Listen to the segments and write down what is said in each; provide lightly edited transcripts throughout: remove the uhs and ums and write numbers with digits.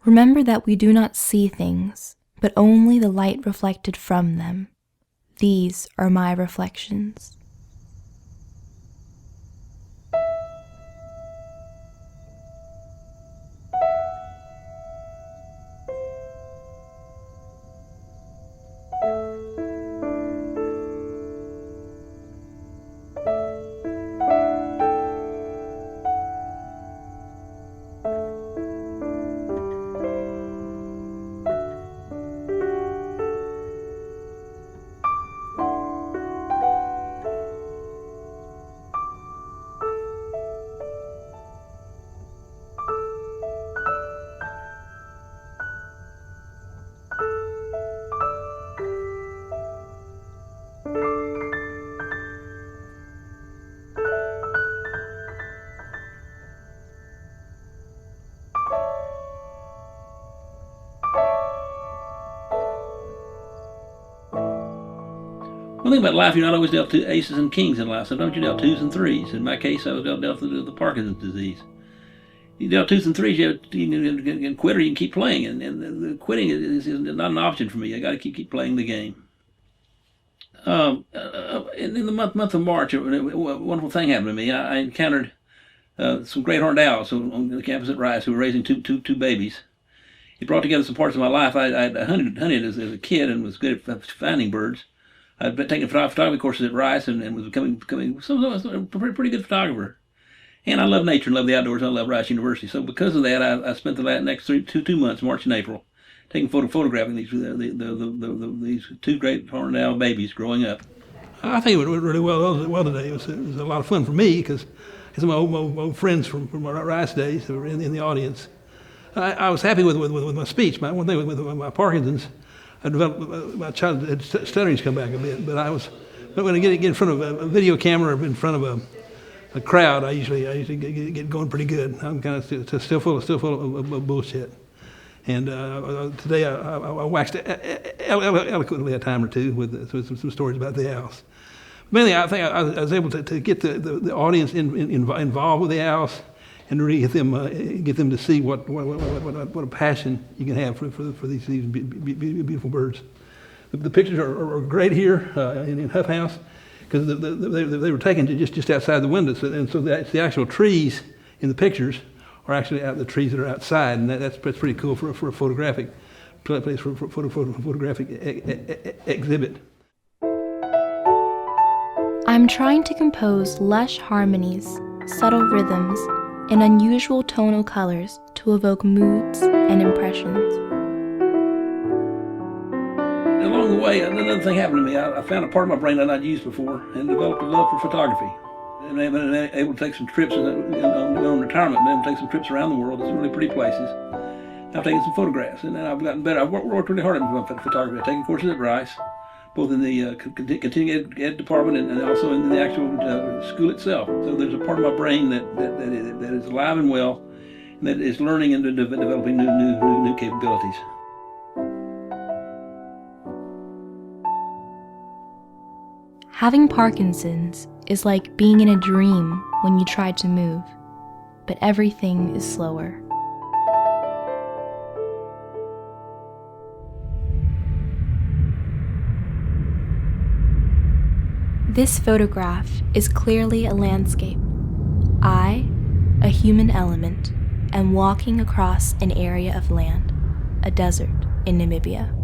Remember that we do not see things, but only the light reflected from them. These are my reflections. One thing about life, you're not always dealt to aces and kings in life. Sometimes you dealt twos and threes. In my case, I was dealt with the Parkinson's disease. You dealt twos and threes, you can quit or you can keep playing. And the quitting is not an option for me. I got to keep playing the game. In the month of March, a wonderful thing happened to me. I encountered some great horned owls on the campus at Rice who were raising two babies. It brought together some parts of my life. I hunted as a kid and was good at finding birds. I'd been taking photography courses at Rice and was becoming a pretty good photographer. And I love nature and love the outdoors. I love Rice University. So because of that, I spent the next two months, March and April, photographing these two great horned owl babies growing up. I think it went really well today. It was a lot of fun for me because some of my old friends from my Rice days who were in the audience. I was happy with my speech. One thing with my Parkinson's, I developed my childhood stuttering's come back a bit, but when I get in front of a video camera or in front of a crowd, I usually get going pretty good. I'm kind of still full of bullshit. And today I waxed eloquently a time or two with some stories about the owls. Mainly, I think I was able to get the audience involved with the owls and really get them to see what a passion you can have for these beautiful birds. The pictures are great here in Huff House because they were taken just outside the windows, and so the actual trees in the pictures are actually the trees that are outside, and that's pretty cool for a photographic place for photographic exhibit. I'm trying to compose lush harmonies, subtle rhythms, and unusual tonal colors to evoke moods and impressions. Along the way, another thing happened to me. I found a part of my brain that I'd used before and developed a love for photography. And I've been able to take some trips on retirement, been able to take some trips around the world to some really pretty places. I've taken some photographs, and then I've gotten better. I've worked really hard on photography. I've taken courses at Rice, both in the continuing ed department and also in the actual school itself. So there's a part of my brain that is alive and well, and that is learning and developing new capabilities. Having Parkinson's is like being in a dream when you try to move, but everything is slower. This photograph is clearly a landscape. I, a human element, am walking across an area of land, a desert in Namibia.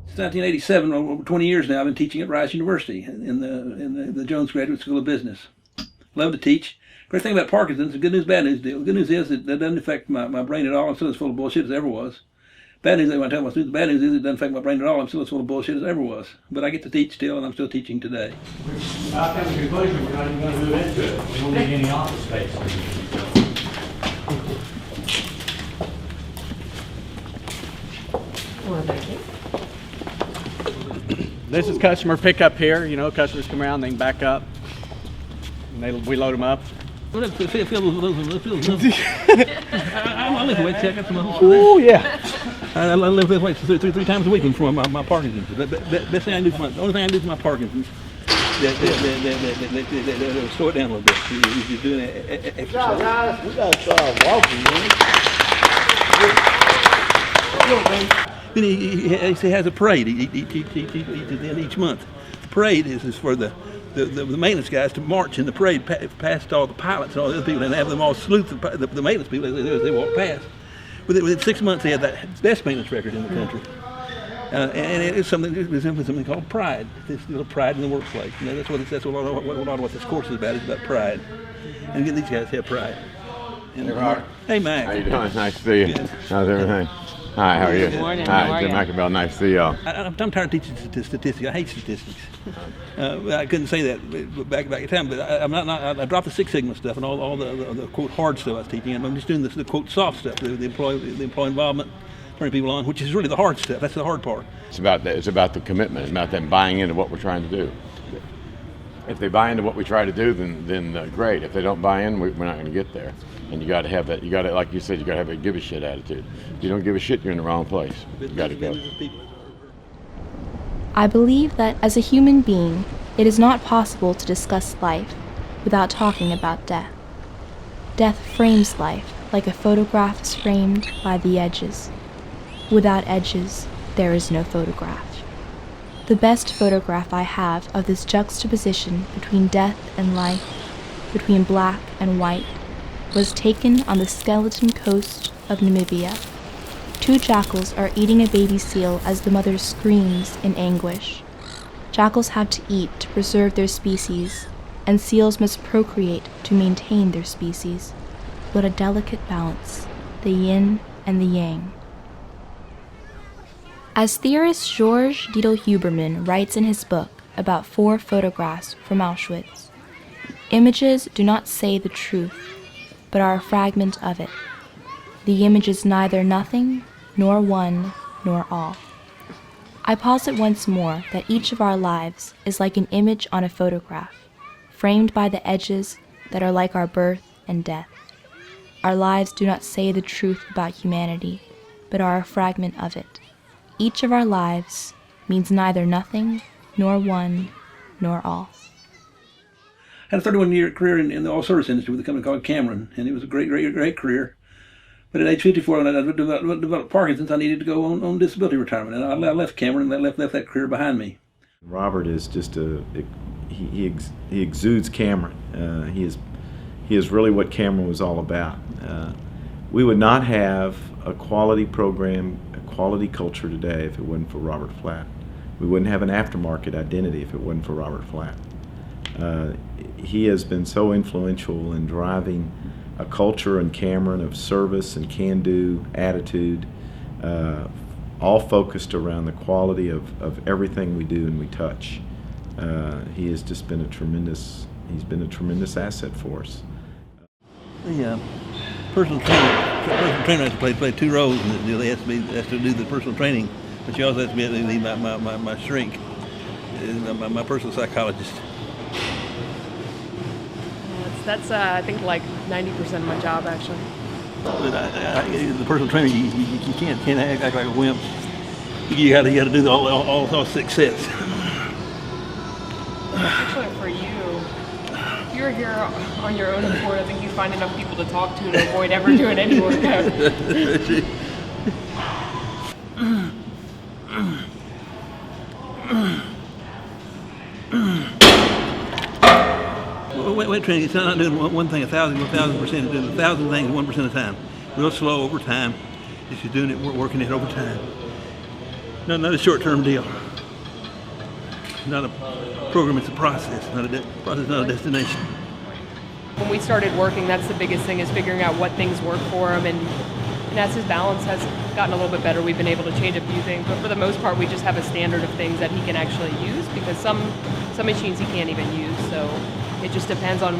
Since 1987, over 20 years now, I've been teaching at Rice University in the Jones Graduate School of Business. Love to teach. Great thing about Parkinson's, the good news, bad news deal. The good news is that doesn't affect my brain at all. I'm still as full of bullshit as I ever was. Bad news, when I tell my students, the bad news is it doesn't affect my brain at all. I'm still as full of bullshit as I ever was. But I get to teach still, and I'm still teaching today. I've come to the conclusion we're not even going to move into it. We don't need any office space. This is customer pickup here. You know, customers come around, they can back up, and we load them up. I lift weights, I got some muscles. Oh yeah. I lift weights three times a week for my Parkinson's. The only thing I do for my Parkinson's that slow it down a little bit. You're doing exercise. Guys, we got to start walking, man. Then he has a parade each month. The parade is for the maintenance guys to march in the parade past all the pilots and all the other people and have them all salute the maintenance people as they walk past. Within 6 months, they had that best maintenance record in the country. And it's something called pride. This little pride in the workplace. And that's what a lot of what this course is about. It's about pride. And again, these guys have pride. Hey, Robert. Hey, Mac. How you doing? Nice to see you. Good. How's everything? Hi, how are you? Good morning. Hi, How are Jim you? McAbell. Nice to see y'all. I'm tired of teaching statistics. I hate statistics. I couldn't say that back in time, but I'm not. I dropped the Six Sigma stuff and all the quote hard stuff I was teaching. I'm just doing the quote soft stuff, the employee involvement, turning people on, which is really the hard stuff. That's the hard part. It's about the commitment. It's about them buying into what we're trying to do. If they buy into what we try to do, then great. If they don't buy in, we're not going to get there. And you got to have that. You got to, like you said, you got to have a give a shit attitude. If you don't give a shit, you're in the wrong place. You got to go. I believe that as a human being, it is not possible to discuss life without talking about death. Death frames life like a photograph is framed by the edges. Without edges, there is no photograph. The best photograph I have of this juxtaposition between death and life, between black and white, was taken on the skeleton coast of Namibia. Two jackals are eating a baby seal as the mother screams in anguish. Jackals have to eat to preserve their species, and seals must procreate to maintain their species. What a delicate balance, the yin and the yang. As theorist Georges Dietel-Huberman writes in his book about 4 photographs from Auschwitz, images do not say the truth, but are a fragment of it. The image is neither nothing, nor one, nor all. I posit once more that each of our lives is like an image on a photograph, framed by the edges that are like our birth and death. Our lives do not say the truth about humanity, but are a fragment of it. Each of our lives means neither nothing, nor one, nor all. I had a 31-year career in the oil service industry with a company called Cameron, and it was a great career. But at age 54, when I developed Parkinson's, I needed to go on disability retirement, and I left Cameron and left that career behind me. Robert is just he exudes Cameron. He is really what Cameron was all about. We would not have a quality program, a quality culture today if it wasn't for Robert Flatt. We wouldn't have an aftermarket identity if it wasn't for Robert Flatt. He has been so influential in driving a culture in Cameron of service and can-do attitude, all focused around the quality of everything we do and we touch. He has just been he's been a tremendous asset for us. The personal trainer has to play 2 roles in this deal. He has to do the personal training, but she also has to be my shrink, my personal psychologist. That's I think like 90% of my job actually. But the personal trainer, you can't act like a wimp. You got to do all 6 sets. Actually, for you, if you're here on your own accord, I think you find enough people to talk to avoid ever doing any workout. Weight training, it's not doing one thing 1,000%. It's doing 1,000 things 1% of the time. Real slow over time. It's just doing it, working it over time. Not a short-term deal. Not a program, it's a process. Not a destination. When we started working, that's the biggest thing, is figuring out what things work for him, and as his balance has gotten a little bit better, we've been able to change a few things, but for the most part, we just have a standard of things that he can actually use, because some machines he can't even use, so it just depends on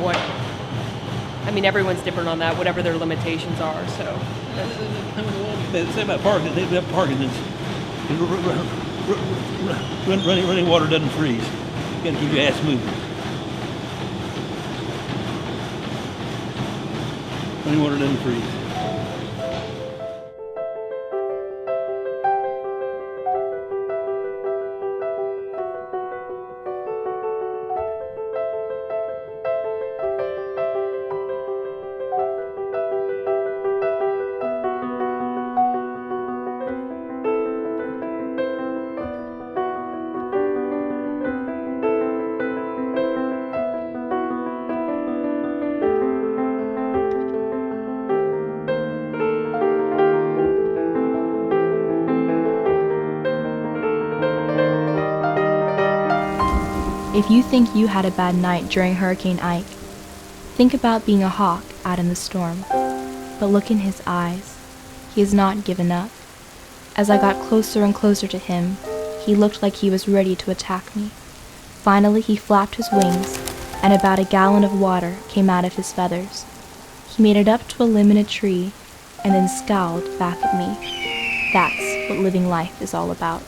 everyone's different on that, whatever their limitations are, so. Say about Parkinson's, running water doesn't freeze. You gotta keep your ass moving. Running water doesn't freeze. if you think you had a bad night during Hurricane Ike, think about being a hawk out in the storm. But look in his eyes. He has not given up. As I got closer and closer to him, he looked like he was ready to attack me. Finally, he flapped his wings, and about a gallon of water came out of his feathers. He made it up to a limb in a tree, and then scowled back at me. That's what living life is all about.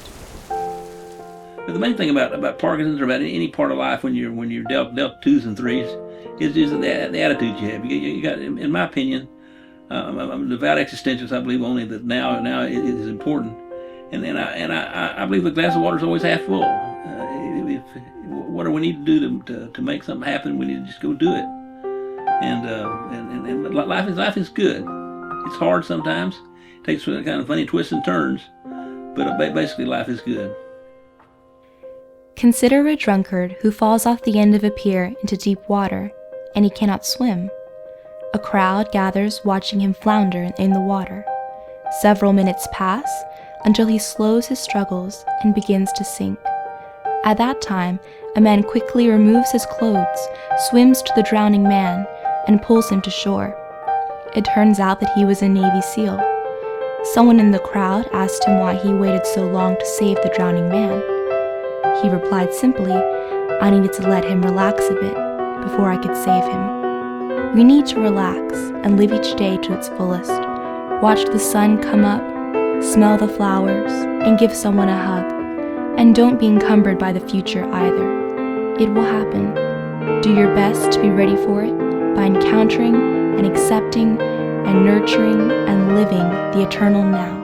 But the main thing about Parkinson's or about any part of life when you're dealt 2s and 3s is the attitude you have. You got, in my opinion, I'm a devout existentialist. I believe only that now it is important, and I believe the glass of water is always half full. What do we need to do to make something happen? We need to just go do it. And life is good. It's hard sometimes. It takes kind of funny twists and turns, but basically life is good. Consider a drunkard who falls off the end of a pier into deep water, and he cannot swim. A crowd gathers watching him flounder in the water. Several minutes pass until he slows his struggles and begins to sink. At that time, a man quickly removes his clothes, swims to the drowning man, and pulls him to shore. It turns out that he was a Navy SEAL. Someone in the crowd asked him why he waited so long to save the drowning man. He replied simply, "I needed to let him relax a bit before I could save him." We need to relax and live each day to its fullest. Watch the sun come up, smell the flowers, and give someone a hug. And don't be encumbered by the future either. It will happen. Do your best to be ready for it by encountering and accepting and nurturing and living the eternal now.